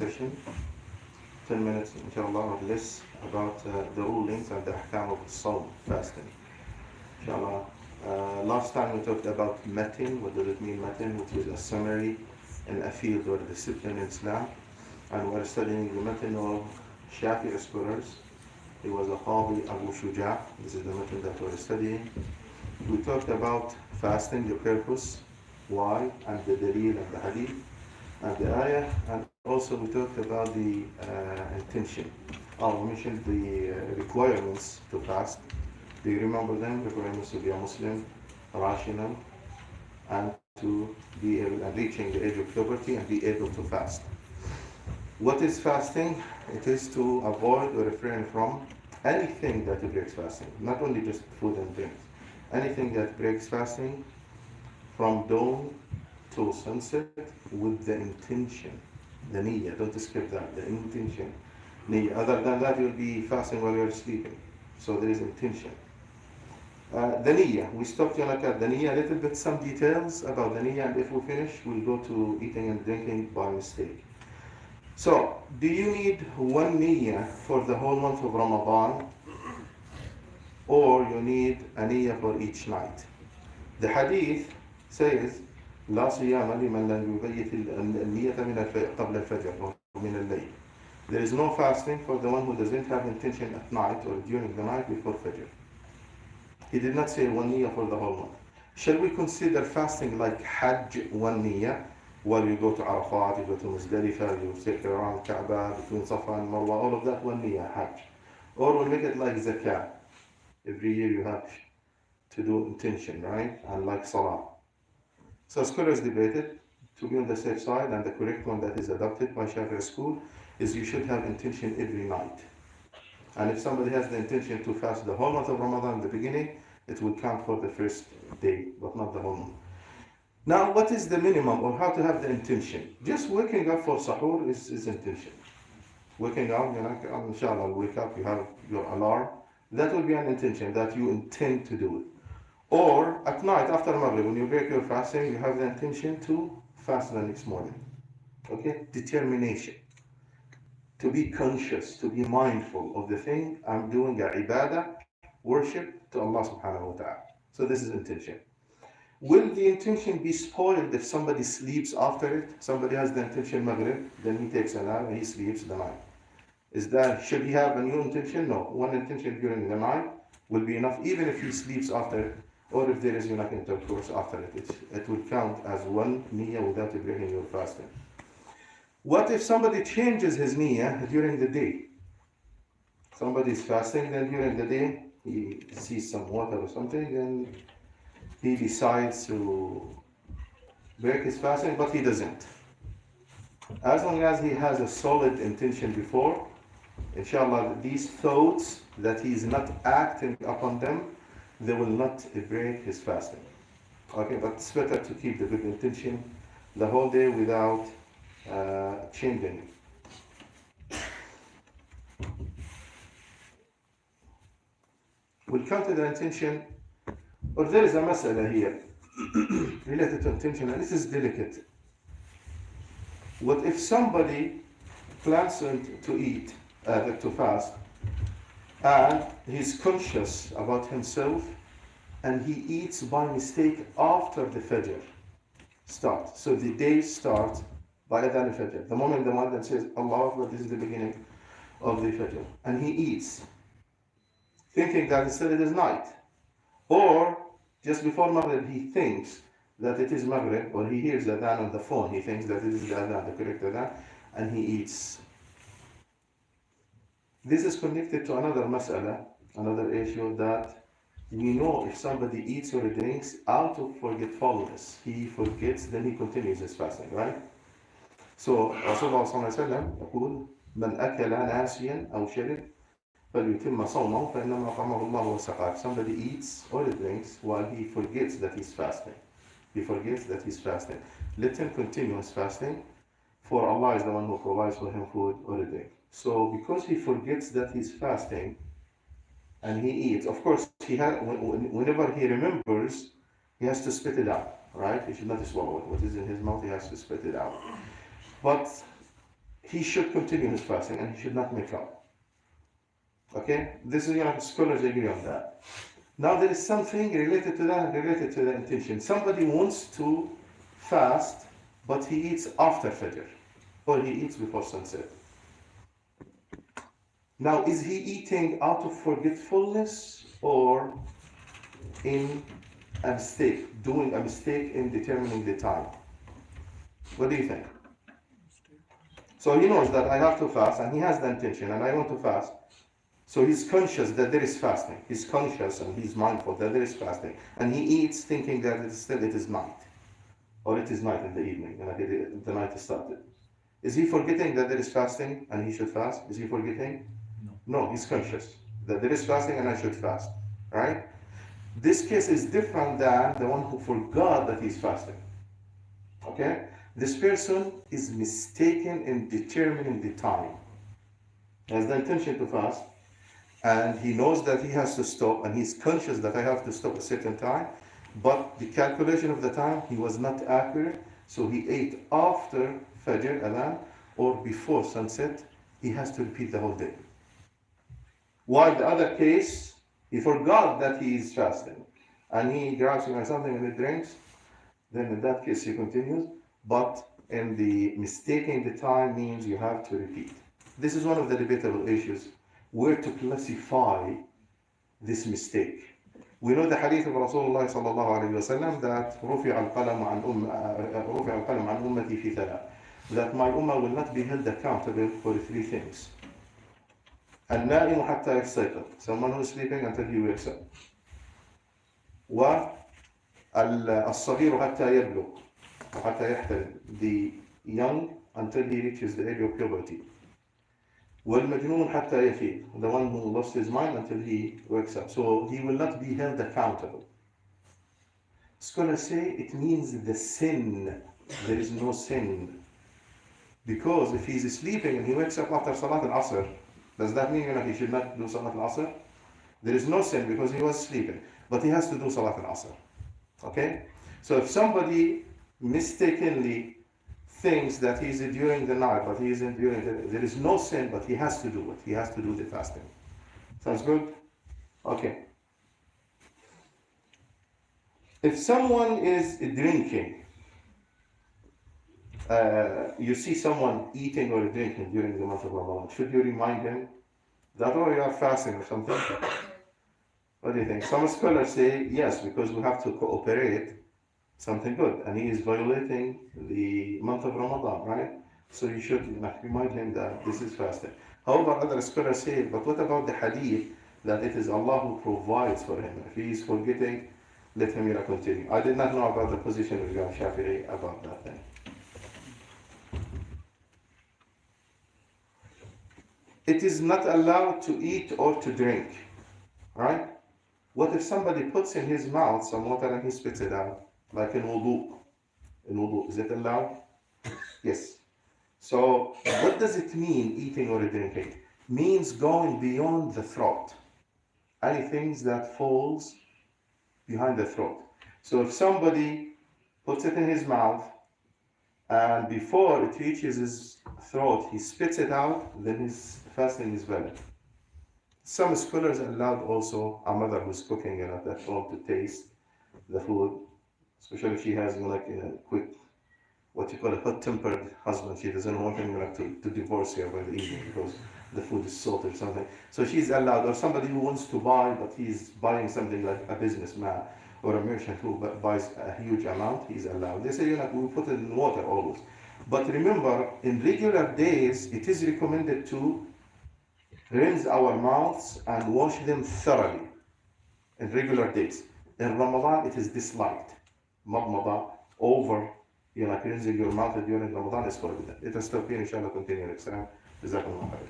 session, 10 minutes inshallah or less, about the rulings and the ahkam of Sawm, fasting. Inshallah. Last time we talked about matin, what does it mean matin, which is a summary in a field or a discipline in Islam. And we're studying the matin of Shafi'i scholars. He was a Qadi Abu Shuja. This is the matin that we're studying. We talked about fasting, the purpose, why, and the dalil and the hadith, and the ayah, and also we talked about the intention. We mentioned the requirements to fast. Do you remember them? Requirements to be a Muslim, rational, and to be able, and reaching the age of puberty and be able to fast. What is fasting? It is to avoid or refrain from anything that breaks fasting, not only just food and drinks. Anything that breaks fasting from dawn to sunset with the intention, the niyyah, don't skip that, the intention. Niyyah. Other than that, you'll be fasting while you're sleeping. So there is intention. The niyyah, we stopped to look at the niyyah, a little bit, some details about the niyyah, and if we finish, we'll go to eating and drinking by mistake. So, do you need one niyyah for the whole month of Ramadan, or you need a niyyah for each night? The hadith says, لا صيام لمن لم يبيت النية قبل الفجر أو من الليل. There is no fasting for the one who doesn't have intention at night or during the night before Fajr. He did not say one niyyah for the whole month. Shall we consider fasting like Hajj, one niyyah? While you go to Arafat, you go to Muzdalifah, you take around Kaaba, between Safa and Marwa, all of that one niyyah, Hajj. Or we make it like Zakah. Every year you have to do intention, right? And like Salah. So scholars debated, to be on the safe side, and the correct one that is adopted by Shafi'i school is you should have intention every night. And if somebody has the intention to fast the whole month of Ramadan in the beginning, it will count for the first day, but not the whole month. Now, what is the minimum, or how to have the intention? Just waking up for sahur is intention. Waking up, inshallah, wake up, you have your alarm. That will be an intention that you intend to do it. Or at night after Maghrib, when you break your fasting, you have the intention to fast the next morning. Okay? Determination. To be conscious, to be mindful of the thing I'm doing, a ibadah, worship to Allah subhanahu wa ta'ala. So this is intention. Will the intention be spoiled if somebody sleeps after it? Somebody has the intention Maghrib, then he takes a nap and he sleeps the night. Should he have a new intention? No. One intention during the night will be enough, even if he sleeps after it, or if there is intercourse after it. It will count as one niyyah without breaking your fasting. What if somebody changes his niyyah during the day? Somebody is fasting, then during the day he sees some water or something, and he decides to break his fasting, but he doesn't. As long as he has a solid intention before, inshallah, these thoughts that he is not acting upon them, they will not break his fasting. Okay, but it's better to keep the good intention the whole day without changing it. We'll come to the intention, or there is a mas'ala here related to intention, and this is delicate. What if somebody plans to eat, to fast, and he's conscious about himself, and he eats by mistake after the Fajr starts? So the day starts by Adhan al-Fajr. The moment the Muaddin says, Allah Akbar, this is the beginning of the Fajr. And he eats, thinking that instead it is night. Or, just before Maghrib, he thinks that it is Maghrib, or he hears Adhan on the phone, he thinks that it is the Adhan, the correct Adhan, and he eats. This is connected to another mas'ala, another issue, that we know if somebody eats or drinks out of forgetfulness, he forgets, then he continues his fasting, right? So Rasulullah صلى الله عليه وسلم يقول من أكل ناسيا أو شرب فليتم صومه فإنما أطعمه الله وسقاه. If somebody eats or drinks while he forgets that he's fasting, let him continue his fasting, for Allah is the one who provides for him food or drink. So because he forgets that he's fasting and he eats, of course, whenever he remembers, he has to spit it out, right? He should not swallow it. What is in his mouth, he has to spit it out. But he should continue his fasting and he should not make up. Okay? This is, scholars agree on that. Now there is something related to that, related to the intention. Somebody wants to fast, but he eats after Fajr, or he eats before sunset. Now, is he eating out of forgetfulness or in a mistake, doing a mistake in determining the time? What do you think? So he knows that I have to fast and he has the intention and I want to fast. So he's conscious that there is fasting. He's conscious and he's mindful that there is fasting. And he eats thinking that it is night. Or it is night in the evening, and the night is started. Is he forgetting that there is fasting and he should fast? Is he forgetting? No, he's conscious that there is fasting and I should fast. Right? This case is different than the one who forgot that he's fasting. Okay? This person is mistaken in determining the time. He has the intention to fast, and he knows that he has to stop, and he's conscious that I have to stop a certain time, but the calculation of the time, he was not accurate, so he ate after Fajr Adhan or before sunset. He has to repeat the whole day. While the other case, he forgot that he is fasting, and he grabs something and he drinks, then in that case he continues, but in the mistaking the time means you have to repeat. This is one of the debatable issues, where to classify this mistake. We know the hadith of Rasulullah sallallahu alayhi wa sallam that رُفِعَ الْقَلَمُ عَنْ أُمَّتِي فِي ثَلَاثٍ, that my ummah will not be held accountable for three things. النائم حتى يستيقظ, someone who is sleeping until he wakes up. والصغير حتى يبلغ وحتى يحتلم, the young until he reaches the age of puberty. والمجنون حتى يفيق, the one who lost his mind until he wakes up. So he will not be held accountable. Scholars say it means the sin. There is no sin. Because if he's sleeping and he wakes up after Salat al-Asr, does that mean he should not do Salat al-Asr? There is no sin because he was sleeping, but he has to do Salat al-Asr. Okay? So if somebody mistakenly thinks that he's during the night, but he isn't during there is no sin, but he has to do it. He has to do the fasting. Sounds good? Okay. If someone is drinking, you see someone eating or drinking during the month of Ramadan, should you remind him that, oh, you are fasting or something? What do you think? Some scholars say yes, because we have to cooperate something good, and he is violating the month of Ramadan, right? So you should remind him that this is fasting. However, other scholars say, but what about the hadith that it is Allah who provides for him? If he is forgetting, let him continue. I did not know about the position of Imam Shafi'i about that thing. It is not allowed to eat or to drink, right? What if somebody puts in his mouth some water and he spits it out, like in wudu? In wudu, is it allowed? Yes. So what does it mean, eating or drinking? Means going beyond the throat. Anything that falls behind the throat. So if somebody puts it in his mouth and before it reaches his throat, he spits it out, then his fasting is valid. Some scholars allowed also a mother who's cooking at home to taste the food, especially if she has like a quick, what you call a hot-tempered husband. She doesn't want him to divorce her by the evening because the food is salted or something. So she's allowed, or somebody who wants to buy, but he's buying something like a businessman or a merchant who buys a huge amount, he's allowed. They say, we put it in water always. But remember, in regular days, it is recommended to rinse our mouths and wash them thoroughly in regular days. In Ramadan, it is disliked. Madmada, over, rinsing your mouth during Ramadan is forbidden. Let us stop here, inshallah, continue next time. Jazakumullah khair.